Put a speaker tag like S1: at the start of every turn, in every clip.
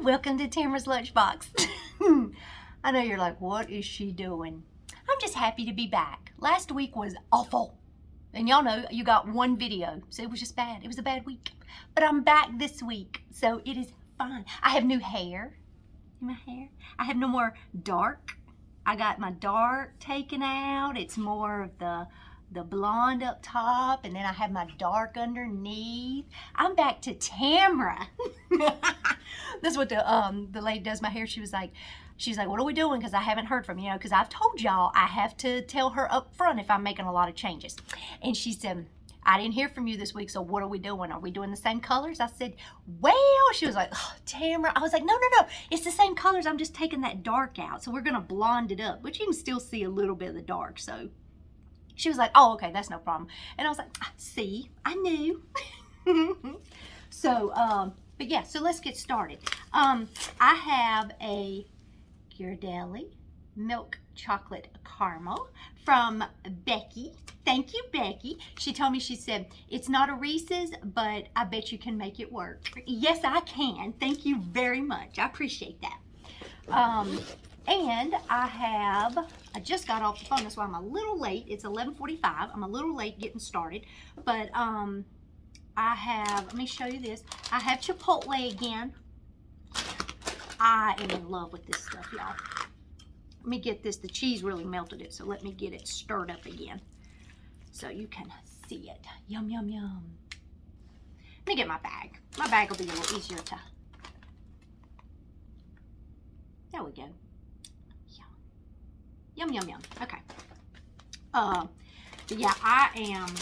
S1: welcome to Tamara's Lunchbox. I know you're like, what is she doing? I'm just happy to be back. Last week was awful. And y'all know you got one video, so it was just bad. It was a bad week. But I'm back this week, so it is fine. I have new hair. My hair. I have no more dark. I got my dark taken out. It's more of the blonde up top, and then I have my dark underneath. I'm back to Tamara. That's what the lady does my hair. She's like, what are we doing? Because I haven't heard from you, because I've told y'all I have to tell her up front if I'm making a lot of changes. And she said, I didn't hear from you this week, so what are we doing? Are we doing the same colors? I said, well, she was like, oh, Tamara. I was like, no, it's the same colors. I'm just taking that dark out. So we're going to blonde it up, but you can still see a little bit of the dark. So she was like, oh, okay, that's no problem. And I was like, see, I knew. So, but yeah, so let's get started. I have a Ghirardelli milk chocolate caramel from Becky. Thank you, Becky. She told me, she said, it's not a Reese's, but I bet you can make it work. Yes, I can. Thank you very much. I appreciate that. And I just got off the phone. That's why I'm a little late. It's 11:45. I'm a little late getting started. But let me show you this. I have Chipotle again. I am in love with this stuff, y'all. Let me get this. The cheese really melted it, so let me get it stirred up again so you can see it. Yum, yum, yum. Let me get my bag. My bag will be a little easier to... There we go. Yum, yum, yum. Okay. But yeah, I am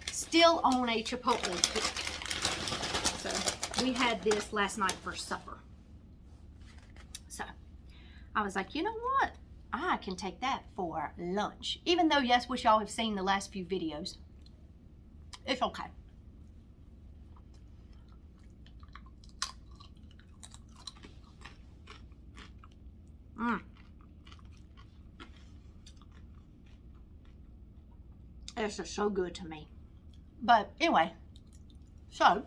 S1: still on a Chipotle kick. So we had this last night for supper. So I was like, you know what? I can take that for lunch. Even though, yes, which y'all have seen the last few videos. It's okay. It's just so good to me. But anyway, so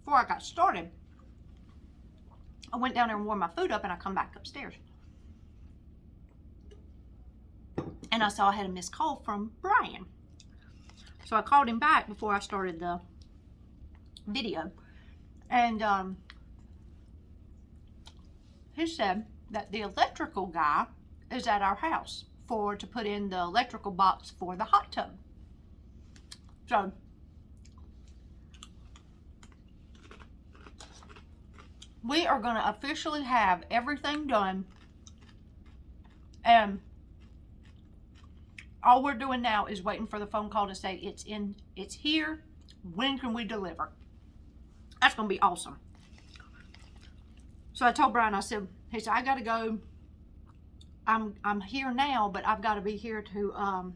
S1: before I got started, I went down there and warmed my food up, and I come back upstairs. And I saw I had a missed call from Brian. So I called him back before I started the video. And he said that the electrical guy is at our house to put in the electrical box for the hot tub. So we are going to officially have everything done, and all we're doing now is waiting for the phone call to say it's here. When can we deliver? That's going to be awesome. So I told Brian, he said, I got to go. I'm here now, but I've got to be here to,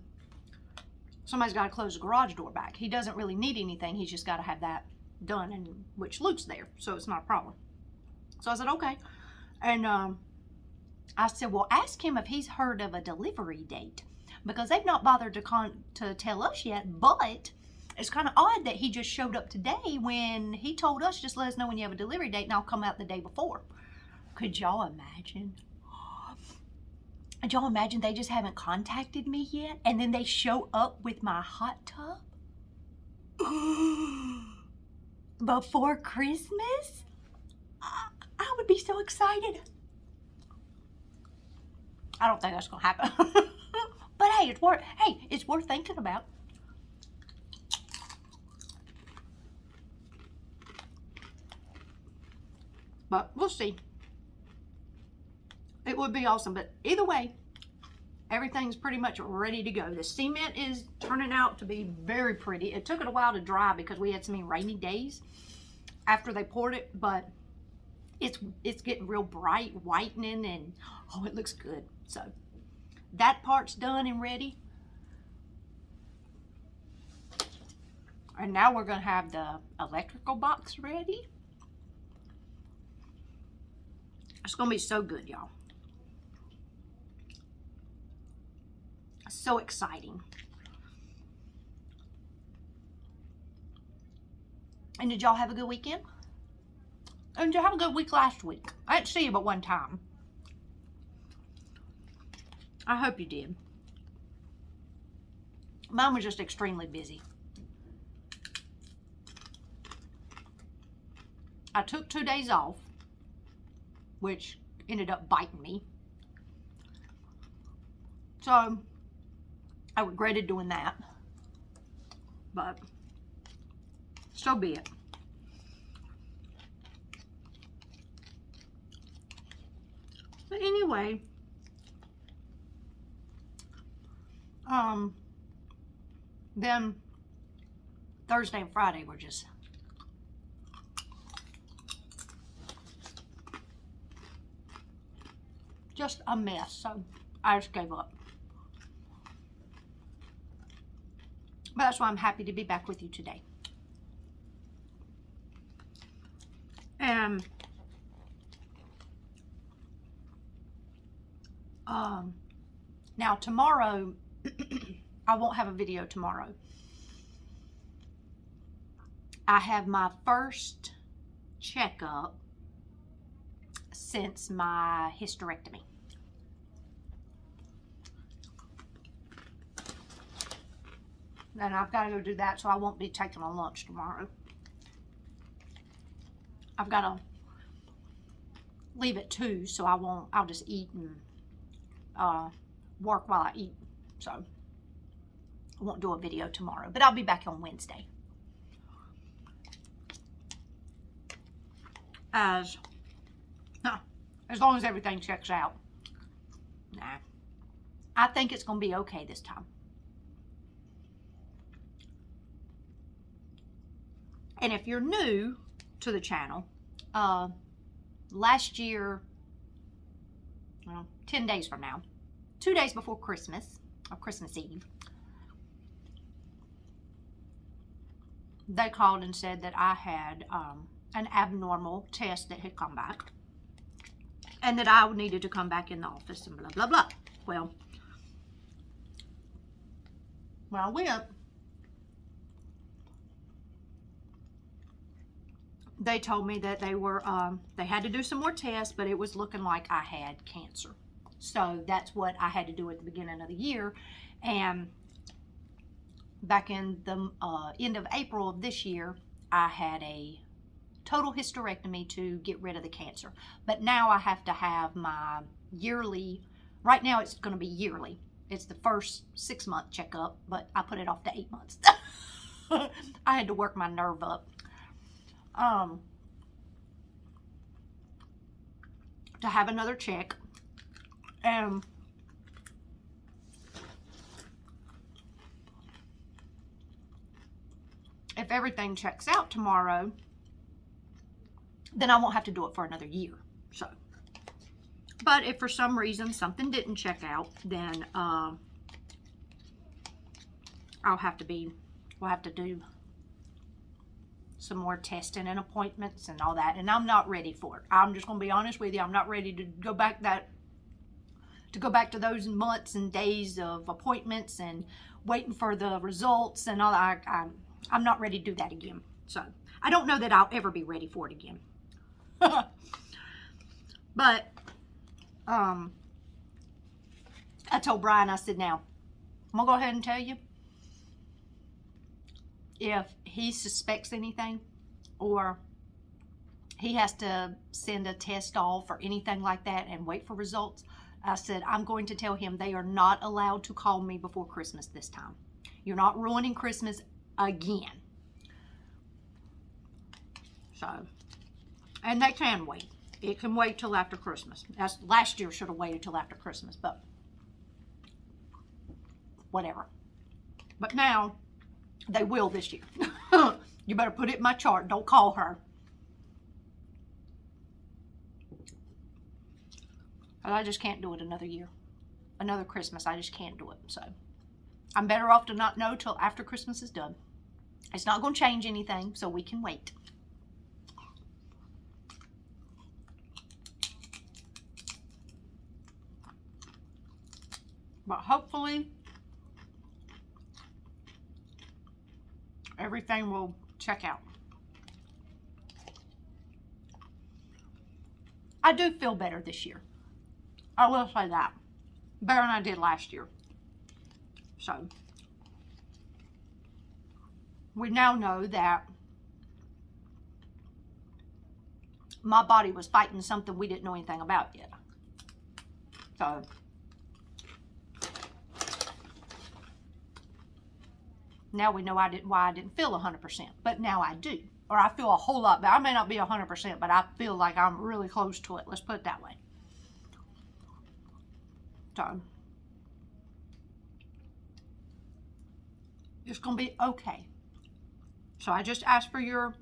S1: somebody's got to close the garage door back. He doesn't really need anything. He's just got to have that done, and which Luke's there, so it's not a problem. So I said, okay. And I said, well, ask him if he's heard of a delivery date, because they've not bothered to tell us yet, but it's kind of odd that he just showed up today when he told us, just let us know when you have a delivery date and I'll come out the day before. Could y'all imagine? Could y'all imagine they just haven't contacted me yet, and then they show up with my hot tub? Before Christmas? I would be so excited. I don't think that's gonna happen. But hey, it's worth thinking about. But we'll see. It would be awesome. But either way, everything's pretty much ready to go. The cement is turning out to be very pretty. It took it a while to dry because we had so many rainy days after they poured it, but it's getting real bright, whitening, and oh, it looks good. So that part's done and ready. And now we're going to have the electrical box ready. It's going to be so good, y'all. So exciting. And did y'all have a good weekend? And did you have a good week last week? I didn't see you but one time. I hope you did. Mine was just extremely busy. I took 2 days off, which ended up biting me. So, I regretted doing that. But, so be it. But anyway, then Thursday and Friday were just a mess, so I just gave up. But that's why I'm happy to be back with you today. And now tomorrow, I won't have a video tomorrow. I have my first checkup since my hysterectomy. And I've got to go do that, so I won't be taking a lunch tomorrow. I've got to leave at 2, so I'll just eat and work while I eat. So I won't do a video tomorrow, but I'll be back on Wednesday. As long as everything checks out. Nah. I think it's going to be okay this time. And if you're new to the channel, last year, well, 10 days from now, 2 days before Christmas, or Christmas Eve, they called and said that I had an abnormal test that had come back, and that I needed to come back in the office and blah, blah, blah. Well, when I went, they told me that they had to do some more tests, but it was looking like I had cancer. So that's what I had to do at the beginning of the year. And back in the end of April of this year, I had a total hysterectomy to get rid of the cancer. But now I have to have my yearly, right now it's going to be yearly. It's the first 6-month checkup, but I put it off to 8 months. I had to work my nerve up. To have another check. And if everything checks out tomorrow, then I won't have to do it for another year. So, but if for some reason something didn't check out, then we'll have to do some more testing and appointments and all that, and I'm not ready for it. I'm just going to be honest with you. I'm not ready to go back to those months and days of appointments and waiting for the results and all that. I'm not ready to do that again. So I don't know that I'll ever be ready for it again. But I told Brian, I said, now I'm gonna go ahead and tell you, if he suspects anything or he has to send a test off or anything like that and wait for results, I said, I'm going to tell him they are not allowed to call me before Christmas this time. You're not ruining Christmas again. So, and they can wait. It can wait till after Christmas. Last year should have waited till after Christmas, but whatever. But now, they will this year. You better put it in my chart. Don't call her. And I just can't do it another year. Another Christmas. I just can't do it. So I'm better off to not know till after Christmas is done. It's not going to change anything, so we can wait. But hopefully everything will check out. I do feel better this year. I will say that. Better than I did last year. So, we now know that my body was fighting something we didn't know anything about yet. So, now we know why I didn't feel 100%, but now I do. Or I feel a whole lot better. I may not be 100%, but I feel like I'm really close to it. Let's put it that way. So, it's going to be okay. So I just ask for your,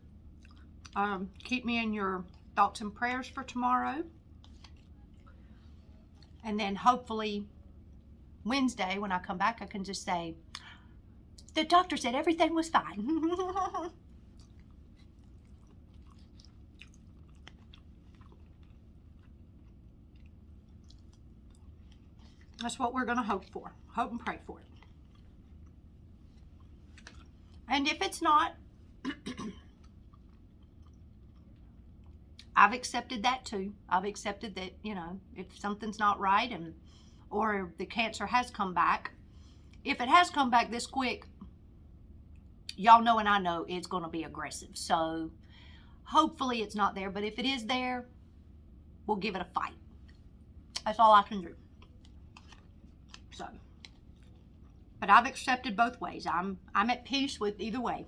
S1: keep me in your thoughts and prayers for tomorrow. And then hopefully Wednesday when I come back, I can just say, the doctor said everything was fine. That's what we're going to hope for. Hope and pray for it. And if it's not, I've accepted that too. I've accepted that, you know, if something's not right or the cancer has come back, if it has come back this quick, y'all know and I know it's going to be aggressive. So hopefully it's not there. But if it is there, we'll give it a fight. That's all I can do. So, but I've accepted both ways. I'm at peace with either way.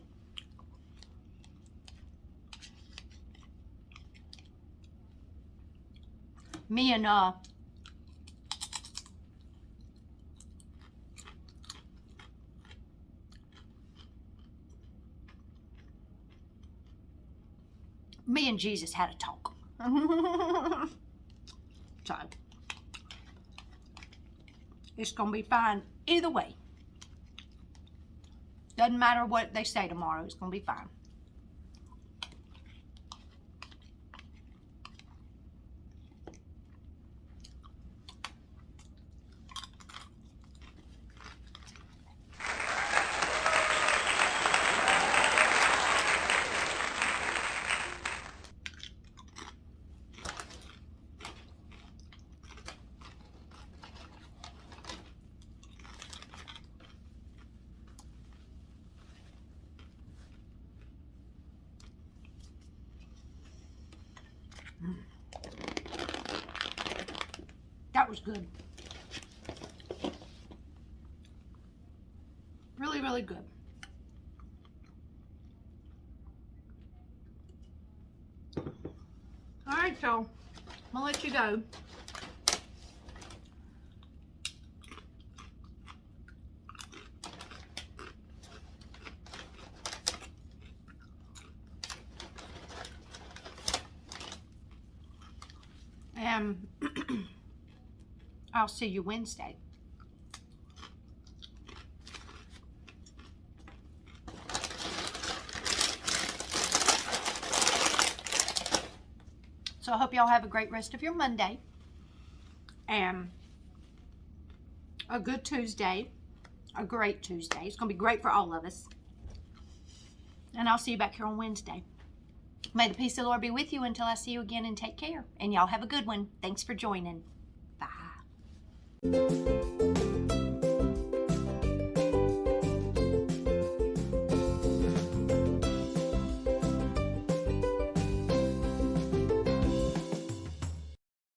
S1: Me and Jesus had a talk. So, it's going to be fine either way. Doesn't matter what they say tomorrow. It's going to be fine. That was good. Really, really good. All right, so I'm going to let you go. And I'll see you Wednesday. So I hope y'all have a great rest of your Monday. And a good Tuesday. A great Tuesday. It's going to be great for all of us. And I'll see you back here on Wednesday. May the peace of the Lord be with you until I see you again, and take care. And y'all have a good one. Thanks for joining. Bye.